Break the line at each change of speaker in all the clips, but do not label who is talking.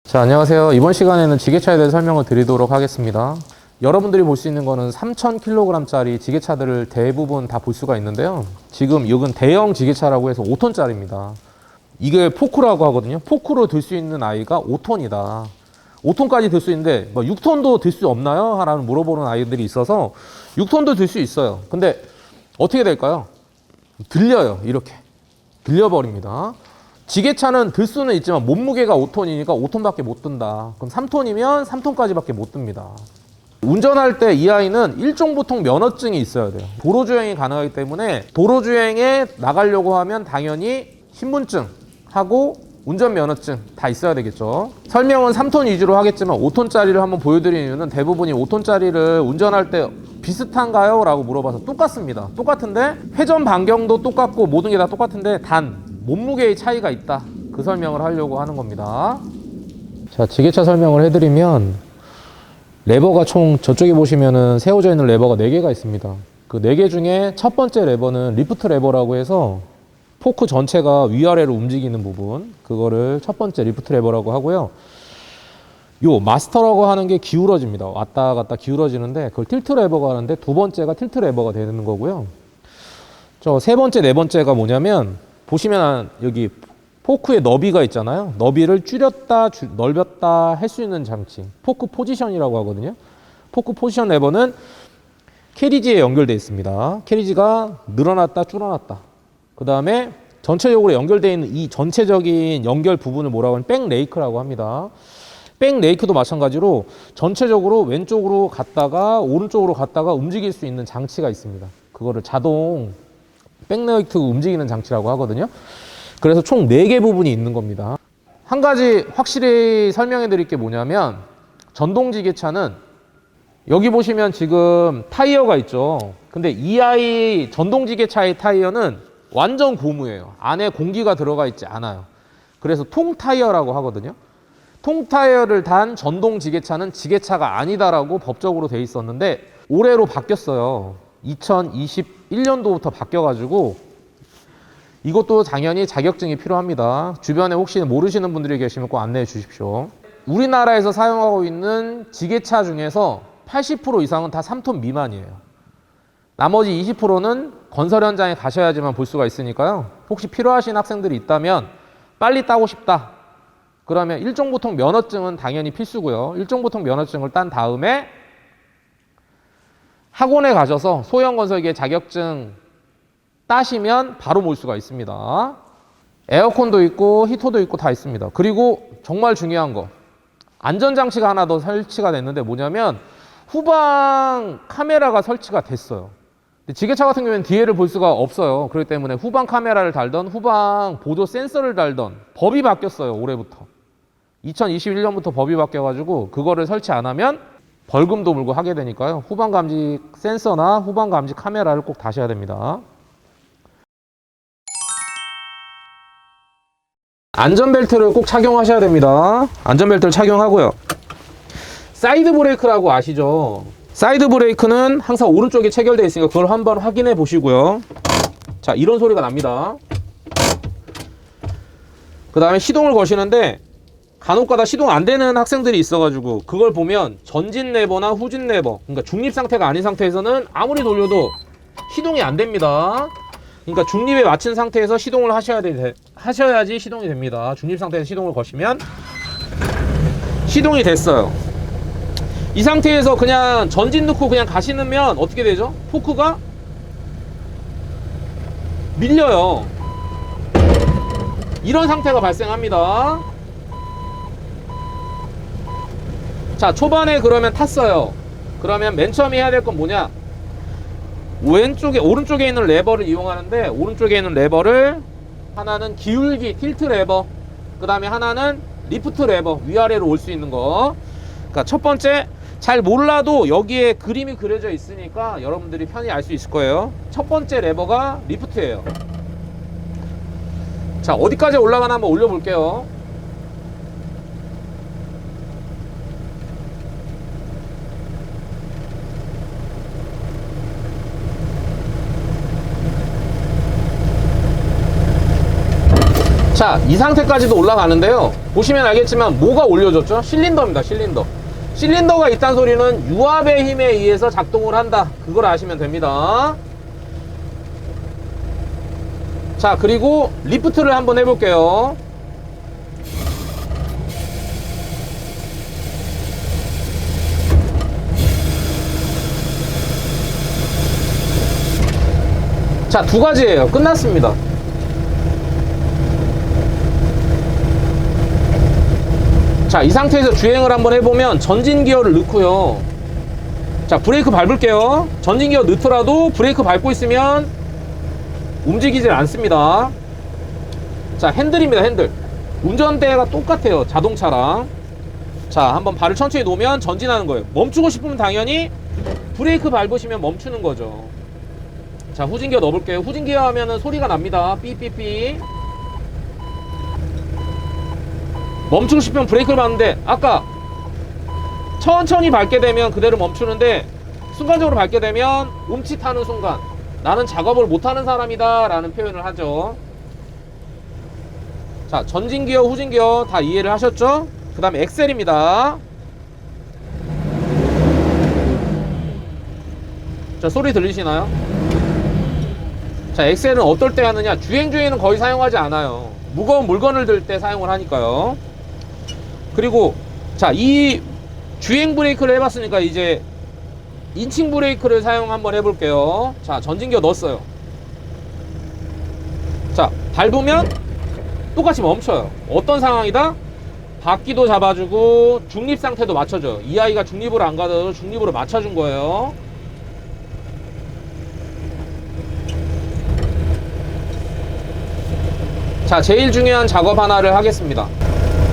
자, 안녕하세요. 이번 시간에는 지게차에 대해 설명을 드리도록 하겠습니다. 여러분들이 볼 수 있는 거는 3000kg짜리 지게차들을 대부분 다 볼 수가 있는데요. 지금 이건 대형 지게차라고 해서 5톤짜리입니다. 이게 포크라고 하거든요. 포크로 들 수 있는 아이가 5톤이다. 5톤까지 들 수 있는데 뭐 6톤도 들 수 없나요? 라는 물어보는 아이들이 있어서 6톤도 들 수 있어요. 근데 어떻게 될까요? 들려요. 이렇게. 들려버립니다. 지게차는 들 수는 있지만 몸무게가 5톤이니까 5톤밖에 못 든다. 그럼 3톤이면 3톤까지밖에 못 듭니다. 운전할 때 이 아이는 일종보통 면허증이 있어야 돼요. 도로주행이 가능하기 때문에 도로주행에 나가려고 하면 당연히 신분증하고 운전면허증 다 있어야 되겠죠. 설명은 3톤 위주로 하겠지만 5톤짜리를 한번 보여드리는 이유는 대부분이 5톤짜리를 운전할 때 비슷한가요? 라고 물어봐서 똑같습니다. 똑같은데 회전 반경도 똑같고 모든 게 다 똑같은데 단 몸무게의 차이가 있다. 그 설명을 하려고 하는 겁니다. 자, 지게차 설명을 해드리면 레버가 총 저쪽에 보시면은 세워져 있는 레버가 4개가 있습니다. 그 4개 중에 첫 번째 레버는 리프트 레버라고 해서 포크 전체가 위아래로 움직이는 부분, 그거를 첫 번째 리프트 레버라고 하고요. 요 마스터라고 하는 게 기울어집니다. 왔다 갔다 기울어지는데 그걸 틸트 레버가 하는데 두 번째가 틸트 레버가 되는 거고요. 저 세 번째, 네 번째가 뭐냐면 보시면 여기 포크의 너비가 있잖아요. 너비를 줄였다, 넓혔다 할 수 있는 장치. 포크 포지션이라고 하거든요. 포크 포지션 레버는 캐리지에 연결되어 있습니다. 캐리지가 늘어났다, 줄어났다. 그 다음에 전체적으로 연결되어 있는 이 전체적인 연결 부분을 뭐라고 하면 백레이크라고 합니다. 백레이크도 마찬가지로 전체적으로 왼쪽으로 갔다가 오른쪽으로 갔다가 움직일 수 있는 장치가 있습니다. 그거를 자동 백레이크 움직이는 장치라고 하거든요. 그래서 총 4개 부분이 있는 겁니다. 한 가지 확실히 설명해 드릴 게 뭐냐면 전동지게차는 여기 보시면 지금 타이어가 있죠. 근데 이 아이 전동지게차의 타이어는 완전 고무예요. 안에 공기가 들어가 있지 않아요. 그래서 통타이어라고 하거든요. 통타이어를 단 전동지게차는 지게차가 아니다라고 법적으로 돼 있었는데 올해로 바뀌었어요. 2021년도부터 바뀌어가지고 이것도 당연히 자격증이 필요합니다. 주변에 혹시 모르시는 분들이 계시면 꼭 안내해 주십시오. 우리나라에서 사용하고 있는 지게차 중에서 80% 이상은 다 3톤 미만이에요. 나머지 20%는 건설 현장에 가셔야지만 볼 수가 있으니까요. 혹시 필요하신 학생들이 있다면 빨리 따고 싶다. 그러면 일종보통 면허증은 당연히 필수고요. 일종보통 면허증을 딴 다음에 학원에 가셔서 소형건설기의 자격증 따시면 바로 몰 수가 있습니다. 에어컨도 있고 히터도 있고 다 있습니다. 그리고 정말 중요한 거 안전장치가 하나 더 설치가 됐는데 뭐냐면 후방 카메라가 설치가 됐어요. 지게차 같은 경우에는 뒤에를 볼 수가 없어요. 그렇기 때문에 후방 카메라를 달던 후방 보조 센서를 달던 법이 바뀌었어요. 올해부터 2021년부터 법이 바뀌어가지고 그거를 설치 안 하면 벌금도 물고 하게 되니까요. 후방 감지 센서나 후방 감지 카메라를 꼭 다셔야 됩니다. 안전벨트를 꼭 착용하셔야 됩니다. 안전벨트를 착용하고요. 사이드 브레이크라고 아시죠? 사이드 브레이크는 항상 오른쪽에 체결되어 있으니까 그걸 한번 확인해 보시고요. 자, 이런 소리가 납니다. 그 다음에 시동을 거시는데 간혹가다 시동 안 되는 학생들이 있어가지고 그걸 보면 전진 레버나 후진 레버, 그러니까 중립 상태가 아닌 상태에서는 아무리 돌려도 시동이 안 됩니다. 그러니까 중립에 맞춘 상태에서 시동을 하셔야지 시동이 됩니다. 중립 상태에서 시동을 거시면 시동이 됐어요. 이 상태에서 그냥 전진 넣고 그냥 가시면 어떻게 되죠? 포크가 밀려요. 이런 상태가 발생합니다. 자, 초반에 그러면 탔어요. 그러면 맨 처음에 해야 될 건 뭐냐? 오른쪽에 있는 레버를 이용하는데 오른쪽에 있는 레버를 하나는 기울기 틸트 레버, 그 다음에 하나는 리프트 레버, 위아래로 올 수 있는 거. 그러니까 첫 번째 잘 몰라도 여기에 그림이 그려져 있으니까 여러분들이 편히 알 수 있을 거예요. 첫 번째 레버가 리프트예요. 자, 어디까지 올라가나 한번 올려볼게요. 자, 이 상태까지도 올라가는데요. 보시면 알겠지만 뭐가 올려졌죠? 실린더입니다. 실린더. 실린더가 있다는 소리는 유압의 힘에 의해서 작동을 한다. 그걸 아시면 됩니다. 자, 그리고 리프트를 한번 해볼게요. 자, 두 가지예요. 끝났습니다. 자, 이 상태에서 주행을 한번 해보면 전진 기어를 넣고요. 자, 브레이크 밟을게요. 전진 기어 넣더라도 브레이크 밟고 있으면 움직이질 않습니다. 자, 핸들입니다. 핸들. 운전대가 똑같아요. 자동차랑. 자, 한번 발을 천천히 놓으면 전진하는 거예요. 멈추고 싶으면 당연히 브레이크 밟으시면 멈추는 거죠. 자, 후진기어 넣어볼게요. 후진기어 하면은 소리가 납니다. 삐삐삐. 멈추고 싶으면 브레이크를 밟는데, 아까 천천히 밟게 되면 그대로 멈추는데, 순간적으로 밟게 되면 움찔하는 순간 나는 작업을 못하는 사람이다 라는 표현을 하죠. 자, 전진기어 후진기어 다 이해를 하셨죠? 그 다음에 엑셀입니다. 자, 소리 들리시나요? 자, 엑셀은 어떨 때 하느냐? 주행 중에는 거의 사용하지 않아요. 무거운 물건을 들 때 사용을 하니까요. 그리고 자, 이 주행 브레이크를 해봤으니까 이제 인칭 브레이크를 사용 한번 해볼게요. 자, 전진기어 넣었어요. 자, 밟으면 똑같이 멈춰요. 어떤 상황이다? 바퀴도 잡아주고 중립 상태도 맞춰줘요. 이 아이가 중립으로 안 가도 중립으로 맞춰준 거예요. 자, 제일 중요한 작업 하나를 하겠습니다.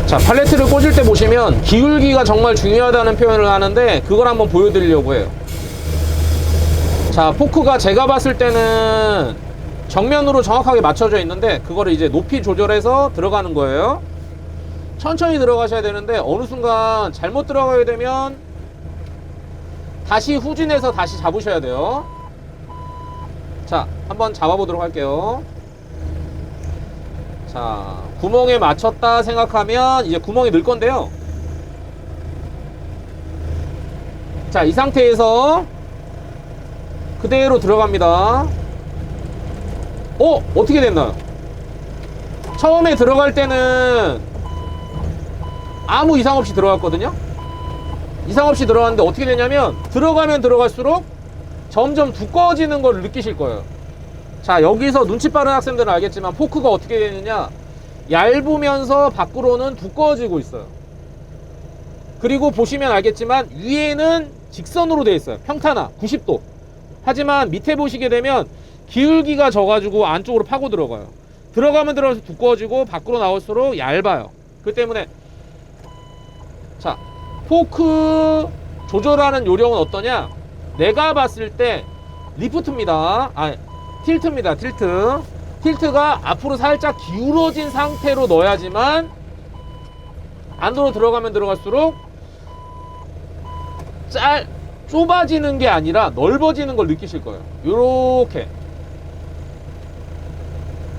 자, 팔레트를 꽂을 때 보시면 기울기가 정말 중요하다는 표현을 하는데 그걸 한번 보여드리려고 해요. 자, 포크가 제가 봤을 때는 정면으로 정확하게 맞춰져 있는데 그거를 이제 높이 조절해서 들어가는 거예요. 천천히 들어가셔야 되는데 어느 순간 잘못 들어가게 되면 다시 후진해서 다시 잡으셔야 돼요. 자, 한번 잡아보도록 할게요. 자, 구멍에 맞췄다 생각하면 이제 구멍이 늘 건데요. 자, 이 상태에서 그대로 들어갑니다. 어떻게 됐나요? 처음에 들어갈 때는 아무 이상 없이 들어갔거든요. 이상 없이 들어갔는데 어떻게 되냐면 들어가면 들어갈수록 점점 두꺼워지는 걸 느끼실 거예요. 자, 여기서 눈치 빠른 학생들은 알겠지만 포크가 어떻게 되느냐, 얇으면서 밖으로는 두꺼워지고 있어요. 그리고 보시면 알겠지만 위에는 직선으로 되어 있어요. 평탄화 90도. 하지만 밑에 보시게 되면 기울기가 져가지고 안쪽으로 파고 들어가요. 들어가면 들어가서 두꺼워지고 밖으로 나올수록 얇아요. 그 때문에 자, 포크 조절하는 요령은 어떠냐? 내가 봤을 때 리프트입니다. 틸트입니다. 틸트가 앞으로 살짝 기울어진 상태로 넣어야지만 안으로 들어가면 들어갈수록 좁아지는 게 아니라 넓어지는 걸 느끼실 거예요. 요렇게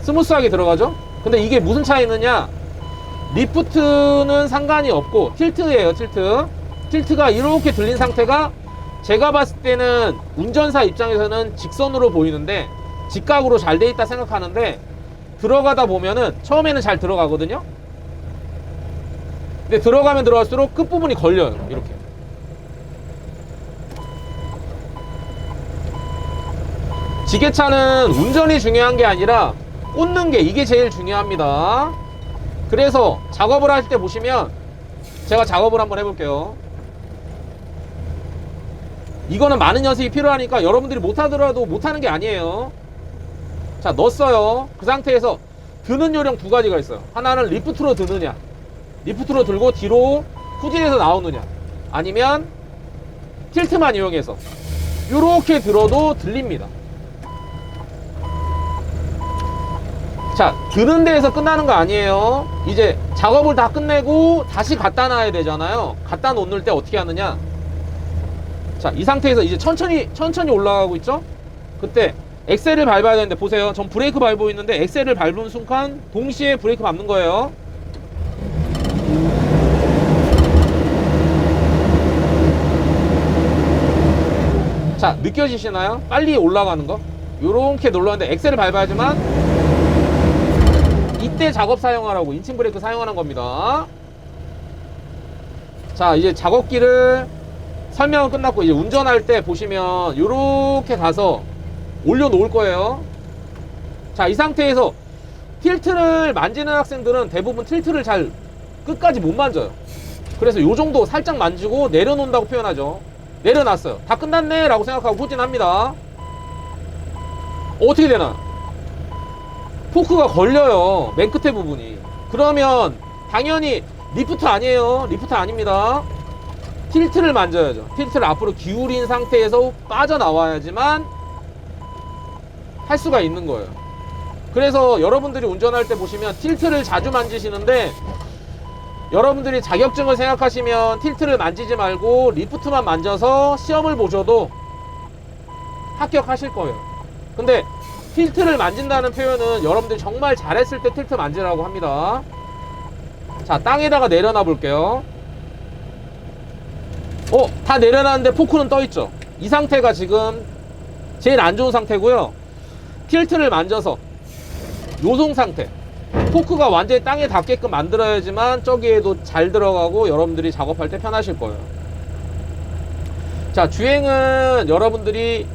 스무스하게 들어가죠. 근데 이게 무슨 차이느냐, 리프트는 상관이 없고 틸트예요. 틸트가 이렇게 들린 상태가 제가 봤을 때는 운전사 입장에서는 직선으로 보이는데 직각으로 잘 돼 있다 생각하는데 들어가다 보면은 처음에는 잘 들어가거든요. 근데 들어가면 들어갈수록 끝부분이 걸려요. 이렇게. 지게차는 운전이 중요한 게 아니라 꽂는 게, 이게 제일 중요합니다. 그래서 작업을 할 때 보시면 제가 작업을 한번 해볼게요. 이거는 많은 연습이 필요하니까 여러분들이 못하더라도 못하는 게 아니에요. 자, 넣었어요. 그 상태에서 드는 요령 두 가지가 있어요. 하나는 리프트로 드느냐, 리프트로 들고 뒤로 후진해서 나오느냐, 아니면 틸트만 이용해서 이렇게 들어도 들립니다. 자, 드는 데에서 끝나는 거 아니에요. 이제 작업을 다 끝내고 다시 갖다 놔야 되잖아요. 갖다 놓을 때 어떻게 하느냐, 자, 이 상태에서 이제 천천히 올라가고 있죠. 그때 엑셀을 밟아야 되는데 보세요. 전 브레이크 밟고 있는데 엑셀을 밟은 순간 동시에 브레이크 밟는 거예요. 자, 느껴지시나요? 빨리 올라가는 거. 요렇게 눌렀는데 엑셀을 밟아야지만 이때 작업 사용하라고 인칭 브레이크 사용하는 겁니다. 자, 이제 작업기를 설명은 끝났고 이제 운전할 때 보시면 요렇게 가서 올려놓을 거예요. 자, 이 상태에서 틸트를 만지는 학생들은 대부분 틸트를 잘 끝까지 못 만져요. 그래서 요 정도 살짝 만지고 내려놓는다고 표현하죠. 내려놨어요. 다 끝났네 라고 생각하고 후진합니다. 어떻게 되나? 포크가 걸려요. 맨 끝에 부분이. 그러면 당연히 리프트 아니에요. 리프트 아닙니다. 틸트를 만져야죠. 틸트를 앞으로 기울인 상태에서 빠져나와야지만 할 수가 있는 거예요. 그래서 여러분들이 운전할 때 보시면 틸트를 자주 만지시는데 여러분들이 자격증을 생각하시면 틸트를 만지지 말고 리프트만 만져서 시험을 보셔도 합격하실 거예요. 근데 틸트를 만진다는 표현은 여러분들이 정말 잘했을 때 틸트 만지라고 합니다. 자, 땅에다가 내려놔 볼게요. 다 내려놨는데 포크는 떠있죠. 이 상태가 지금 제일 안 좋은 상태고요. 틸트를 만져서 요송 상태, 포크가 완전히 땅에 닿게끔 만들어야지만 저기에도 잘 들어가고 여러분들이 작업할 때 편하실 거예요. 자, 주행은 여러분들이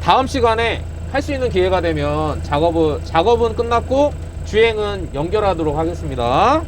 다음 시간에 할 수 있는 기회가 되면 작업은 끝났고 주행은 연결하도록 하겠습니다.